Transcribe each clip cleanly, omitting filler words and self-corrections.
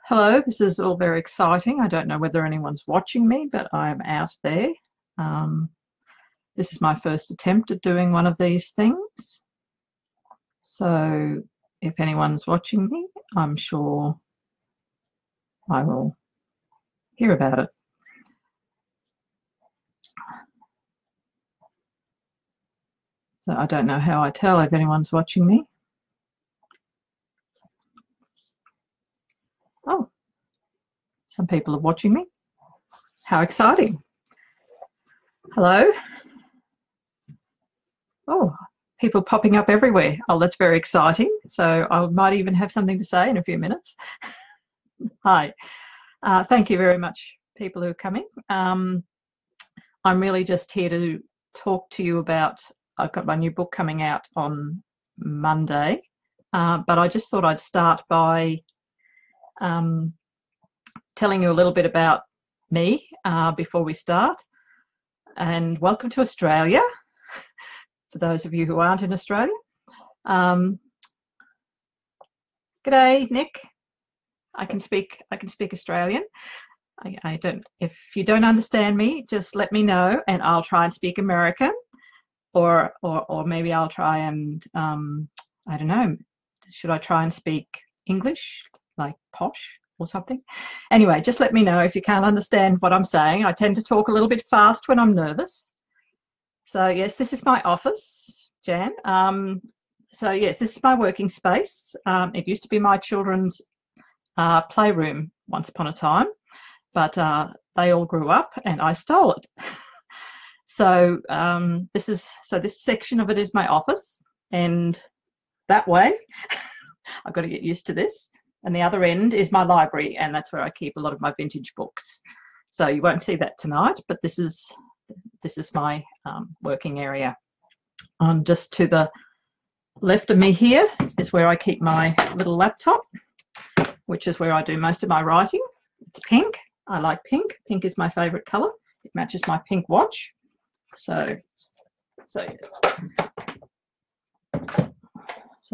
Hello, this is all very exciting. I don't know whether anyone's watching me, but I'm out there. Um, this is my first attempt at doing one of these things. So if anyone's watching me, I'm sure I will hear about it. So I don't know how I tell if anyone's watching me. Oh, some people are watching me. How exciting. Hello. Oh, people popping up everywhere. Oh, that's very exciting. So I might even have something to say in a few minutes. Hi. Thank you very much, people who are coming. I'm really just here to talk to you about, I've got my new book coming out on Monday, but I just thought I'd start by telling you a little bit about me before we start. And welcome to Australia, for those of you who aren't in Australia. G'day, Nick. I can speak Australian. I don't. If you don't understand me, just let me know, and I'll try and speak American, or maybe I'll try and I don't know. Should I try and speak English, like posh or something? Anyway, just let me know if you can't understand what I'm saying. I tend to talk a little bit fast when I'm nervous. So yes, this is my office, Jan. So yes, this is my working space. It used to be my children's playroom once upon a time, but they all grew up and I stole it. So this section of it is my office, and that way I've got to get used to this. And the other end is my library, and that's where I keep a lot of my vintage books. So you won't see that tonight, but this is my working area. Just to the left of me here is where I keep my little laptop, which is where I do most of my writing. It's pink. I like pink. Pink is my favourite colour. It matches my pink watch. So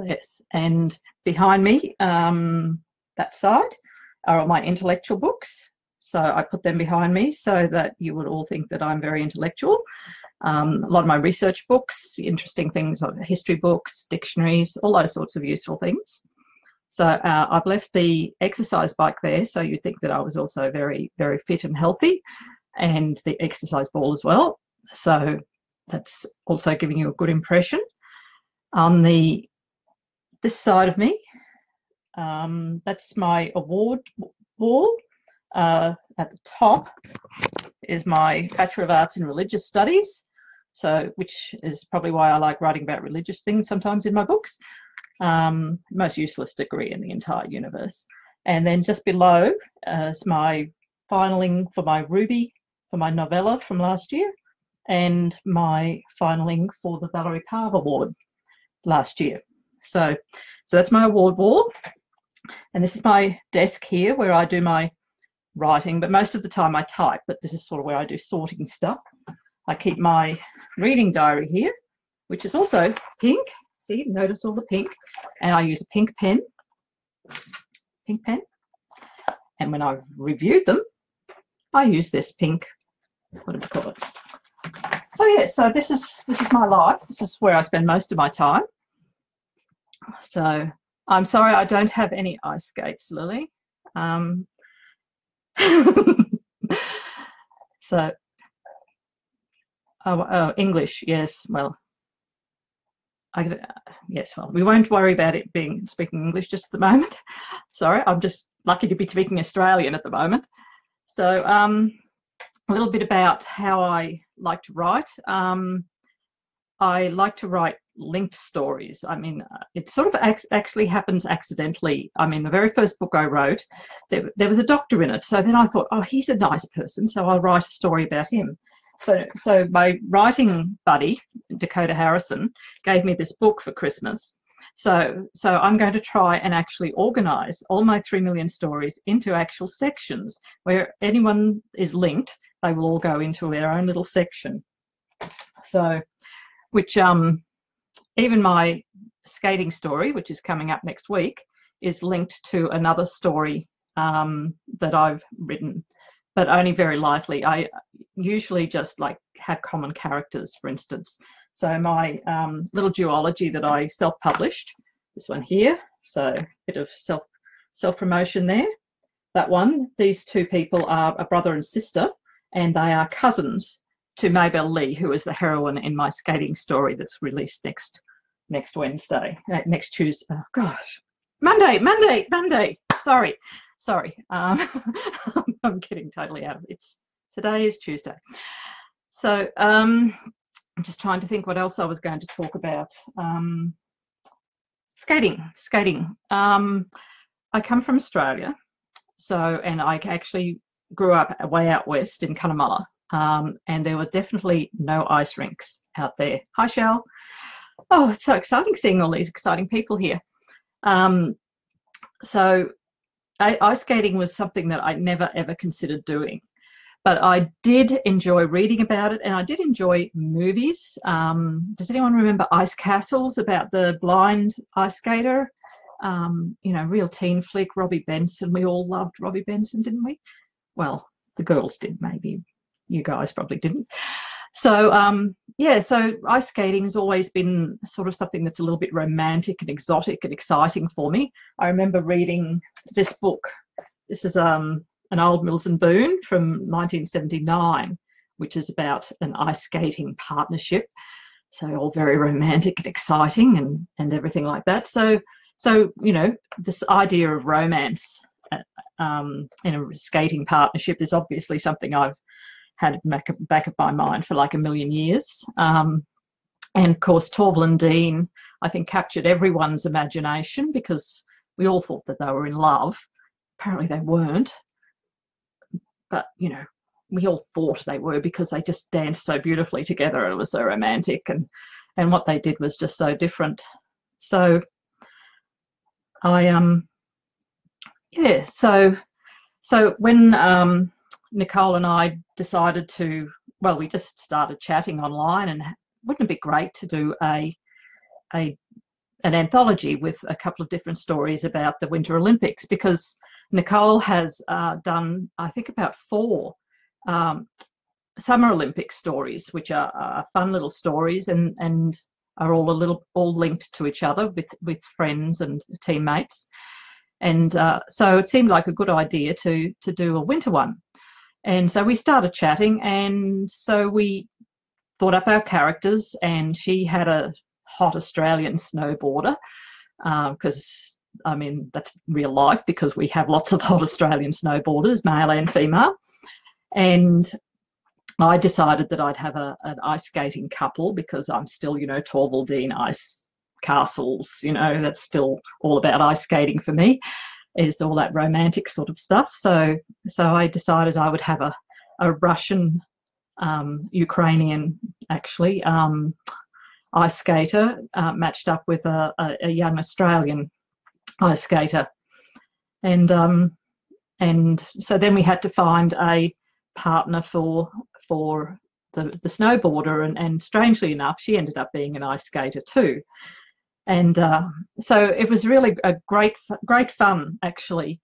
yes. And behind me, that side, are all my intellectual books. So I put them behind me so that you would all think that I'm very intellectual. A lot of my research books, interesting things like history books, dictionaries, all those sorts of useful things. So I've left the exercise bike there, so you'd think that I was also very, very fit and healthy, and the exercise ball as well. So that's also giving you a good impression. On this side of me, that's my award wall. At the top is my Bachelor of Arts in Religious Studies, so which is probably why I like writing about religious things sometimes in my books. Most useless degree in the entire universe. And then just below is my finaling for my Ruby, for my novella from last year, and my finaling for the Valerie Parv Award last year. So that's my award wall. And this is my desk here where I do my writing, but most of the time I type, but this is sort of where I do sorting stuff. I keep my reading diary here, which is also pink. See, notice all the pink. And I use a pink pen. And when I've reviewed them, I use this pink, what do we call it? So yeah, so this is my life. This is where I spend most of my time. So I'm sorry I don't have any ice skates, Lily. So, oh, English, yes, well, yes, well, we won't worry about it speaking English just at the moment. Sorry, I'm just lucky to be speaking Australian at the moment. So a little bit about how I like to write. I like to write linked stories. I mean, it sort of actually happens accidentally. I mean, the very first book I wrote, there was a doctor in it. So then I thought, oh, he's a nice person, so I'll write a story about him. So my writing buddy, Dakota Harrison, gave me this book for Christmas. So I'm going to try and actually organise all my 3 million stories into actual sections where anyone is linked. They will all go into their own little section. So, which even my skating story, which is coming up next week, is linked to another story that I've written, but only very lightly. I usually just like have common characters, for instance. So my little duology that I self-published, this one here, so a bit of self-promotion there. That one, these two people are a brother and sister, and they are cousins to Maybelle Lee, who is the heroine in my skating story that's released next Wednesday, next Tuesday. Oh gosh, Monday. Sorry. I'm getting totally out of it. Today is Tuesday. So I'm just trying to think what else I was going to talk about. Skating. I come from Australia, and I actually grew up way out west in Cunnamulla, and there were definitely no ice rinks out there. Hi, Shell. Oh, it's so exciting seeing all these exciting people here. So ice skating was something that I never ever considered doing, but I did enjoy reading about it, and I did enjoy movies. Does anyone remember Ice Castles, about the blind ice skater? Real teen flick, Robbie Benson. We all loved Robbie Benson, didn't we? Well, the girls did, maybe. You guys probably didn't. So, so ice skating has always been sort of something that's a little bit romantic and exotic and exciting for me. I remember reading this book. This is an old Mills and Boon from 1979, which is about an ice skating partnership. So all very romantic and exciting and everything like that. So this idea of romance in a skating partnership is obviously something I've had at the back of my mind for like a million years. And of course, Torval and Dean, I think, captured everyone's imagination because we all thought that they were in love. Apparently they weren't. But, we all thought they were because they just danced so beautifully together. It was so romantic, and what they did was just so different. So I so when Nicole and I decided to, we just started chatting online, and wouldn't it be great to do an anthology with a couple of different stories about the Winter Olympics, because Nicole has done, I think, about 4 Summer Olympic stories, which are fun little stories and are all linked to each other with friends and teammates. And so it seemed like a good idea to do a winter one. And so we started chatting, and so we thought up our characters, and she had a hot Australian snowboarder, because, that's real life, because we have lots of hot Australian snowboarders, male and female. And I decided that I'd have an ice skating couple, because I'm still, Torval Dean Ice Castles, that's still all about ice skating for me. Is all that romantic sort of stuff. So I decided I would have a Russian, Ukrainian, actually, ice skater matched up with a young Australian ice skater. And so then we had to find a partner for the snowboarder, and strangely enough, she ended up being an ice skater too. And so it was really a great fun, actually,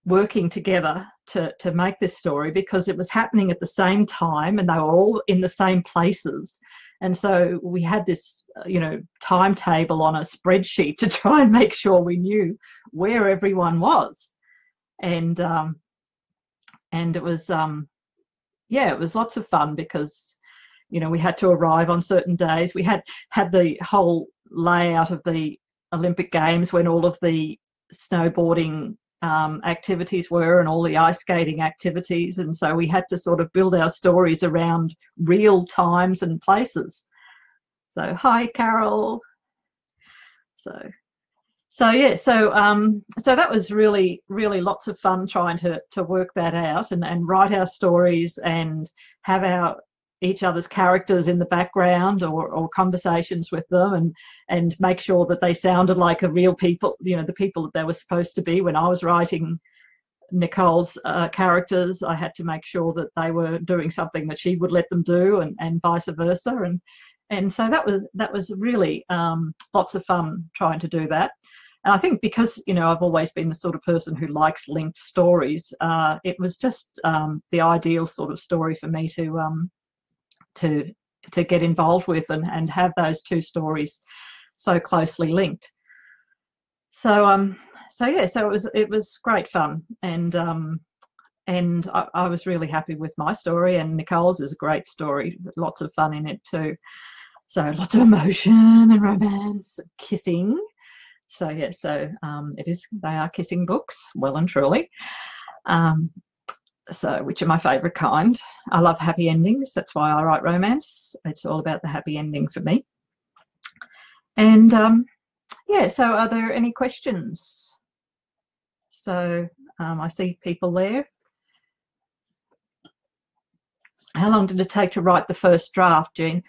working together to make this story, because it was happening at the same time and they were all in the same places. And so we had this, timetable on a spreadsheet to try and make sure we knew where everyone was. And it was, it was lots of fun, because, we had to arrive on certain days. We had the whole layout of the Olympic Games, when all of the snowboarding activities were and all the ice skating activities, and so we had to sort of build our stories around real times and places. So hi, Carol. So that was really lots of fun, trying to work that out and write our stories and have each other's characters in the background, or conversations with them, and make sure that they sounded like the real people, the people that they were supposed to be. When I was writing Nicole's characters, I had to make sure that they were doing something that she would let them do, and vice versa. And so that was really lots of fun trying to do that. And I think because, you know, I've always been the sort of person who likes linked stories, it was just the ideal sort of story for me to get involved with and have those two stories so closely linked. So yeah, so it was great fun, and I was really happy with my story, and Nicole's is a great story, lots of fun in it too. So lots of emotion and romance, kissing. So yeah, so they are kissing books, well and truly. So which are my favourite kind. I love happy endings. That's why I write romance. It's all about the happy ending for me. And yeah, so are there any questions? So I see people there. How long did it take to write the first draft, Jean?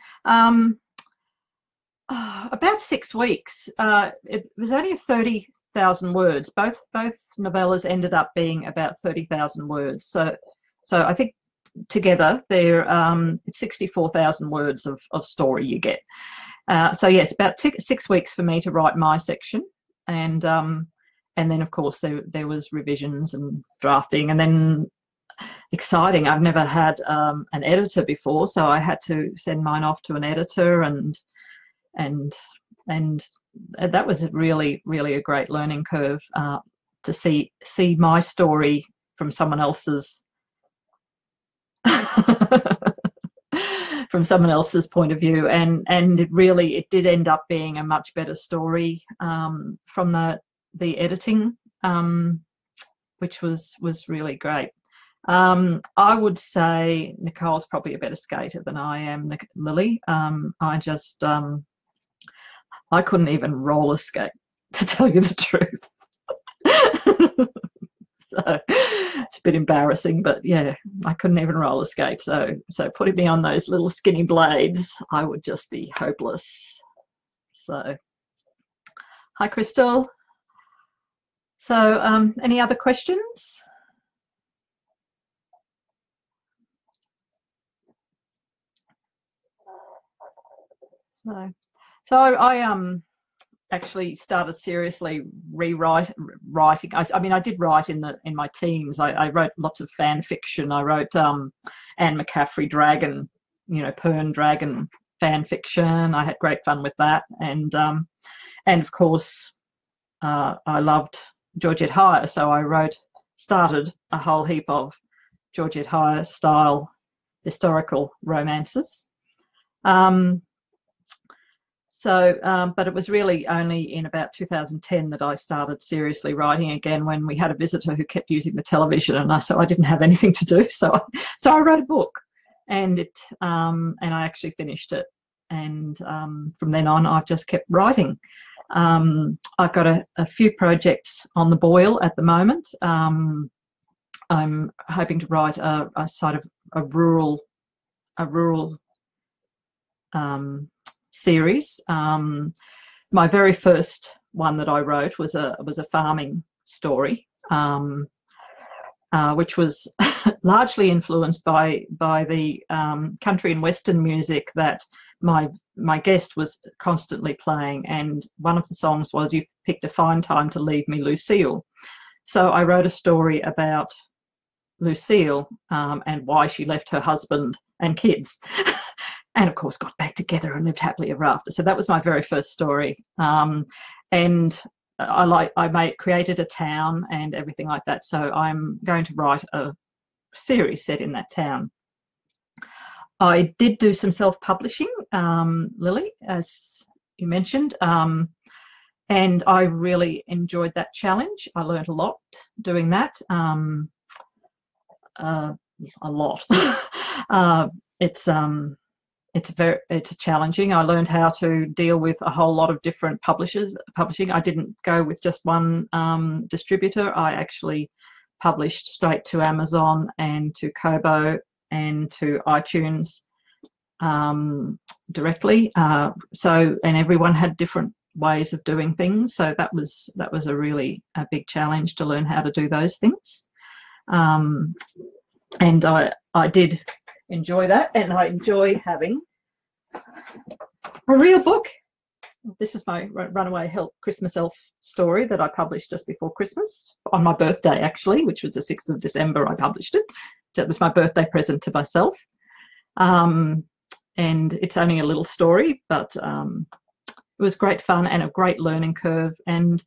About 6 weeks. It was only 30,000 words. Both novellas ended up being about 30,000 words. So I think together they're 64,000 words of story you get. So yes, about 6 weeks for me to write my section, and then of course there was revisions and drafting, and then exciting. I've never had an editor before, so I had to send mine off to an editor, and that was really a great learning curve, to see my story from someone else's from someone else's point of view, and it did end up being a much better story from the editing, which was really great. I would say Nicole's probably a better skater than I am, Lily. I just I couldn't even roller skate, to tell you the truth. So it's a bit embarrassing, but yeah, I couldn't even roller skate. So putting me on those little skinny blades, I would just be hopeless. So, hi, Crystal. So, any other questions? So I actually started seriously writing. I mean, I did write in my teens. I wrote lots of fan fiction. I wrote Anne McCaffrey Dragon, you know, Pern Dragon fan fiction. I had great fun with that, and of course I loved Georgette Heyer, so I started a whole heap of Georgette Heyer style historical romances. But it was really only in about 2010 that I started seriously writing again, when we had a visitor who kept using the television, and so I didn't have anything to do. So I wrote a book, and I actually finished it. And from then on, I've just kept writing. I've got a few projects on the boil at the moment. I'm hoping to write a sort of a rural series. My very first one that I wrote was a farming story, which was largely influenced by the country and western music that my guest was constantly playing, and one of the songs was "You Picked a Fine Time to Leave Me, Lucille." So I wrote a story about Lucille and why she left her husband and kids. And of course got back together and lived happily ever after. So that was my very first story. And I created a town and everything like that. So I'm going to write a series set in that town. I did do some self-publishing, Lily, as you mentioned, and I really enjoyed that challenge. I learned a lot doing that, a lot. It's challenging. I learned how to deal with a whole lot of different publishing. I didn't go with just one distributor. I actually published straight to Amazon and to Kobo and to iTunes directly. And everyone had different ways of doing things. So that was a really big challenge to learn how to do those things. And I did enjoy that, and I enjoy having a real book this is my runaway help Christmas elf story that I published just before Christmas, on my birthday actually, which was the 6th of December. I published it. That was my birthday present to myself. And it's only a little story, but it was great fun and a great learning curve. And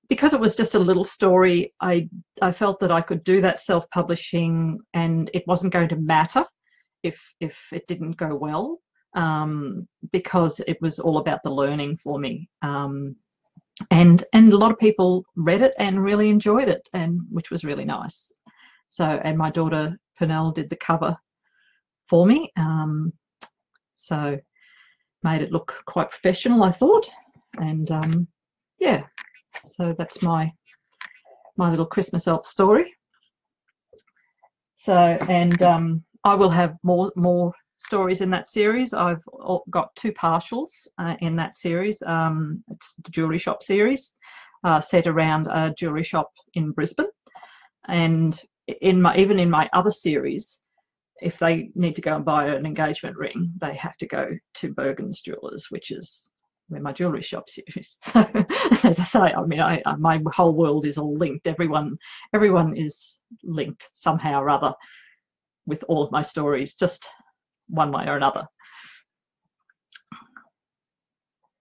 because it was just a little story, I felt that I could do that self-publishing, and it wasn't going to matter if it didn't go well, because it was all about the learning for me. And a lot of people read it and really enjoyed it, and which was really nice. So, and my daughter Pernell did the cover for me, so made it look quite professional, I thought. And yeah, so that's my little Christmas elf story. So, and I will have more stories in that series. I've got 2 partials in that series. It's the jewellery shop series, set around a jewellery shop in Brisbane. And even in my other series, if they need to go and buy an engagement ring, they have to go to Bergen's Jewellers, which is where my jewellery shop is. So, as I say, I mean, my whole world is all linked. Everyone is linked somehow or other with all of my stories, just one way or another.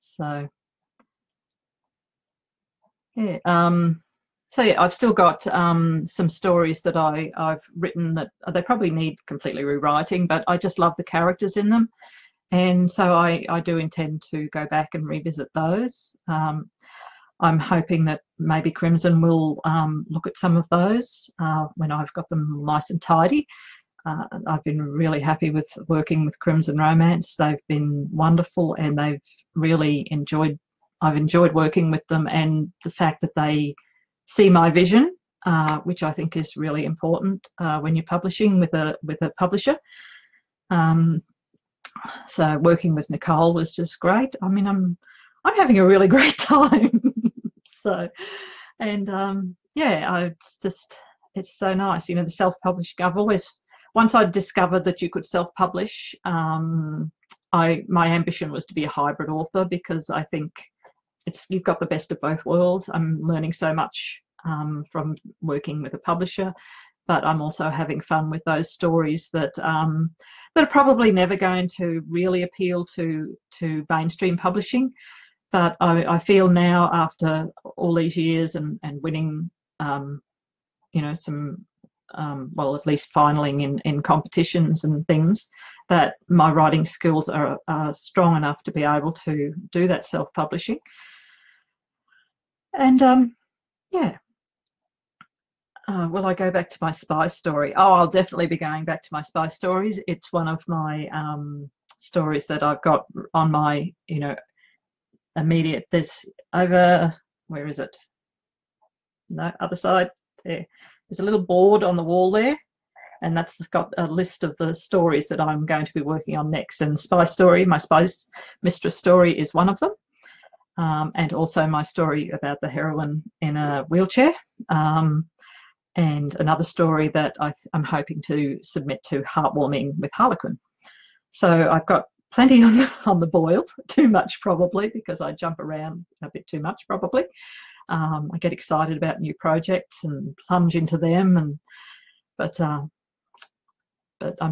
So, yeah. So yeah, I've still got some stories that I've written that they probably need completely rewriting, but I just love the characters in them. And so I do intend to go back and revisit those. I'm hoping that maybe Crimson will look at some of those when I've got them nice and tidy. I've been really happy with working with Crimson Romance. They've been wonderful, and they've really enjoyed. I've enjoyed working with them, and the fact that they see my vision, which I think is really important when you're publishing with a publisher. So working with Nicole was just great. I mean, I'm having a really great time. So, and yeah, it's so nice. You know, the self-publishing. I've always, once I discovered that you could self-publish, my ambition was to be a hybrid author, because I think you've got the best of both worlds. I'm learning so much from working with a publisher, but I'm also having fun with those stories that are probably never going to really appeal to mainstream publishing. But I feel now, after all these years and winning, you know, some, well, at least finaling in competitions and things, that my writing skills are strong enough to be able to do that self-publishing. And yeah. Will I go back to my spy story? Oh, I'll definitely be going back to my spy stories. It's one of my stories that I've got on my, you know, immediate. There's over, where is it? No, other side there. There's a little board on the wall there, and that's got a list of the stories that I'm going to be working on next. And spy story, my spy mistress story, is one of them, and also my story about the heroine in a wheelchair. And another story that I'm hoping to submit to Heartwarming with Harlequin. So I've got plenty on the boil, too much probably, because I jump around a bit too much probably. I get excited about new projects and plunge into them, but I'm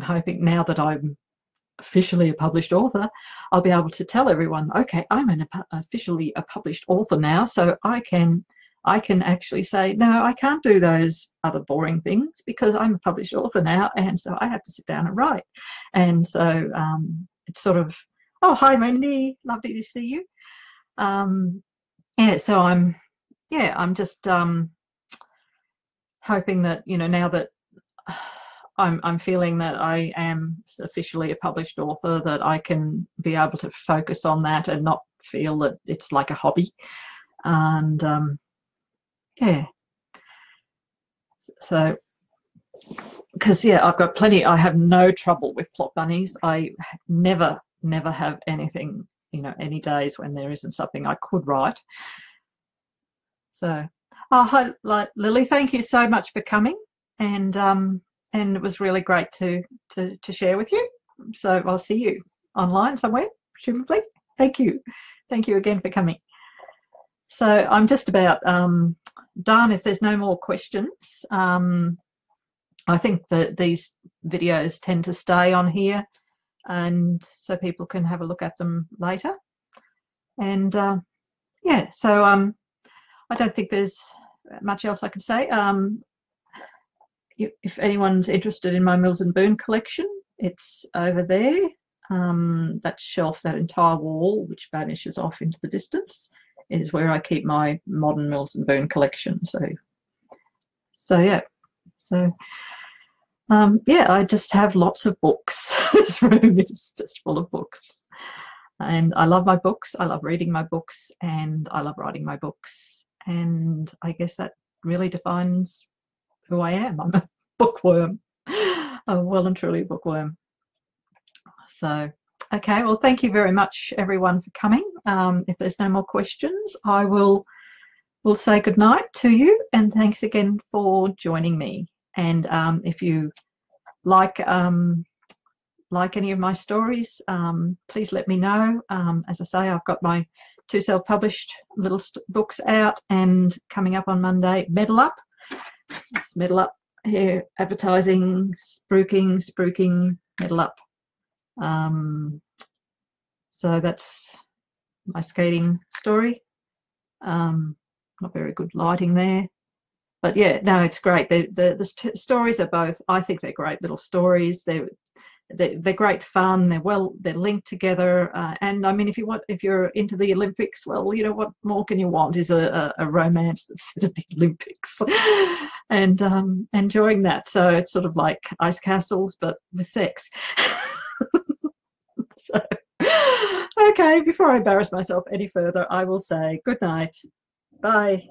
hoping now that I'm officially a published author, I'll be able to tell everyone, okay, I'm officially a published author now, so I can actually say, no, I can't do those other boring things, because I'm a published author now, and so I have to sit down and write. And so it's sort of, oh, hi, Wendy, lovely to see you. Yeah, so I'm just hoping that, you know, now that I'm feeling that I am officially a published author, that I can be able to focus on that and not feel that it's like a hobby. And yeah, so, because yeah, I've got plenty. I have no trouble with plot bunnies. I never have anything, you know, any days when there isn't something I could write. So, oh, hi, Lily, thank you so much for coming, and it was really great to share with you. So I'll see you online somewhere, presumably. Thank you. Thank you again for coming. So I'm just about done. If there's no more questions, I think that these videos tend to stay on here, and so people can have a look at them later. And yeah, so I don't think there's much else I can say. If anyone's interested in my Mills and Boon collection, it's over there. That shelf, that entire wall, which vanishes off into the distance, is where I keep my modern Mills and Boon collection. So yeah, so yeah, I just have lots of books. This room is just full of books, and I love my books. I love reading my books, and I love writing my books. And I guess that really defines who I am. I'm a bookworm, a well and truly bookworm. So, okay, well, thank you very much, everyone, for coming. If there's no more questions, I will say good night to you, and thanks again for joining me. And if you like any of my stories, please let me know. As I say, I've got my 2 self-published little books out, and coming up on Monday, Medal Up. It's Medal Up here, advertising, spruiking, Medal Up. So that's my skating story. Not very good lighting there, but yeah, no, it's great. The stories are both, I think they're great little stories. They're great fun. They're linked together. And I mean, if you're into the Olympics, well, you know, what more can you want? Is a romance that's set at the Olympics, and enjoying that. So it's sort of like Ice Castles, but with sex. So, okay, before I embarrass myself any further, I will say good night. Bye.